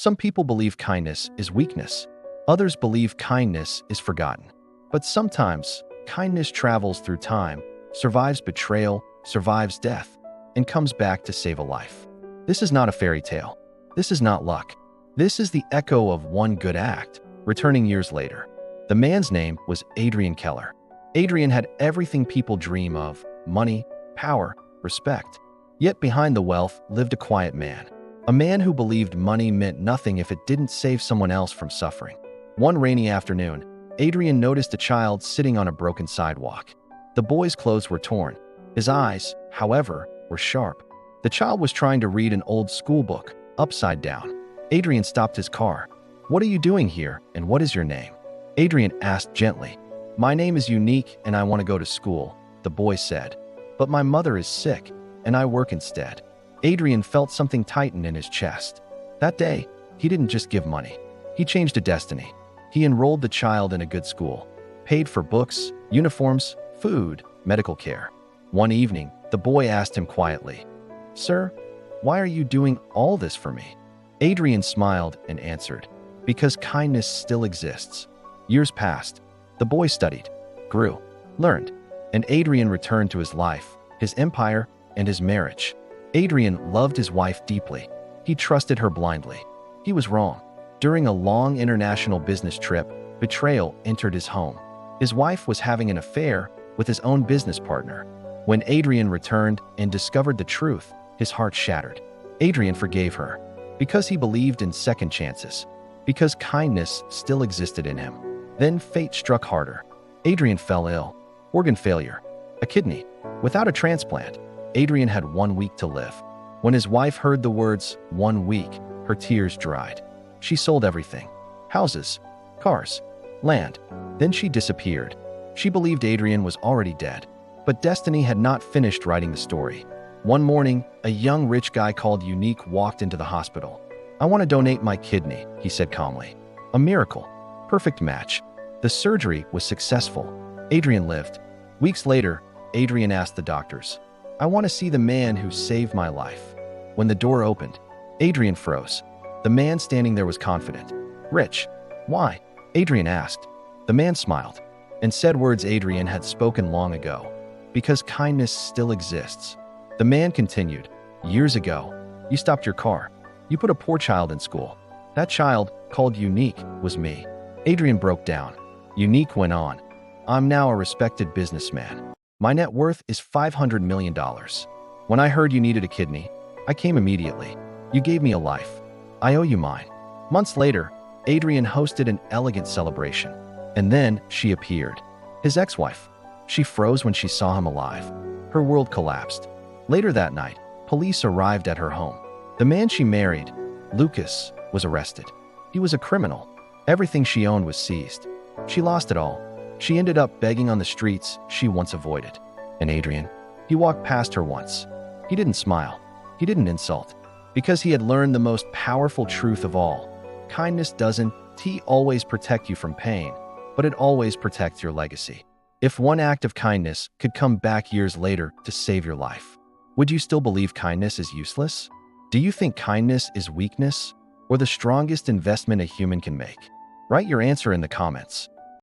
Some people believe kindness is weakness. Others believe kindness is forgotten. But sometimes, kindness travels through time, survives betrayal, survives death, and comes back to save a life. This is not a fairy tale. This is not luck. This is the echo of one good act, returning years later. The man's name was Adrian Keller. Adrian had everything people dream of: money, power, respect. Yet behind the wealth lived a quiet man. A man who believed money meant nothing if it didn't save someone else from suffering. One rainy afternoon, Adrian noticed a child sitting on a broken sidewalk. The boy's clothes were torn. His eyes, however, were sharp. The child was trying to read an old school book, upside down. Adrian stopped his car. "What are you doing here, and what is your name?" Adrian asked gently. "My name is Unique, and I want to go to school," the boy said. "But my mother is sick, and I work instead." Adrian felt something tighten in his chest. That day, he didn't just give money. He changed a destiny. He enrolled the child in a good school, paid for books, uniforms, food, medical care. One evening, the boy asked him quietly, "Sir, why are you doing all this for me?" Adrian smiled and answered, "Because kindness still exists." Years passed. The boy studied, grew, learned, and Adrian returned to his life, his empire, and his marriage. Adrian loved his wife deeply. He trusted her blindly. He was wrong. During a long international business trip, betrayal entered his home. His wife was having an affair with his own business partner. When Adrian returned and discovered the truth, his heart shattered. Adrian forgave her because he believed in second chances, because kindness still existed in him. Then fate struck harder. Adrian fell ill, organ failure, a kidney. Without a transplant, Adrian had 1 week to live. When his wife heard the words, 1 week, her tears dried. She sold everything: houses, cars, land. Then she disappeared. She believed Adrian was already dead. But destiny had not finished writing the story. One morning, a young rich guy called Unique walked into the hospital. "I want to donate my kidney," he said calmly. A miracle. Perfect match. The surgery was successful. Adrian lived. Weeks later, Adrian asked the doctors, "I want to see the man who saved my life." When the door opened, Adrian froze. The man standing there was confident. "Rich? Why?" Adrian asked. The man smiled and said words Adrian had spoken long ago. "Because kindness still exists." The man continued, "Years ago, you stopped your car. You put a poor child in school. That child, called Unique, was me." Adrian broke down. Unique went on, "I'm now a respected businessman. My net worth is $500 million. When I heard you needed a kidney, I came immediately. You gave me a life. I owe you mine." Months later, Adrian hosted an elegant celebration. And then she appeared. His ex-wife. She froze when she saw him alive. Her world collapsed. Later that night, police arrived at her home. The man she married, Lucas, was arrested. He was a criminal. Everything she owned was seized. She lost it all. She ended up begging on the streets she once avoided. And Adrian, he walked past her once. He didn't smile. He didn't insult. Because he had learned the most powerful truth of all. Kindness doesn't always protect you from pain, but it always protects your legacy. If one act of kindness could come back years later to save your life, would you still believe kindness is useless? Do you think kindness is weakness or the strongest investment a human can make? Write your answer in the comments.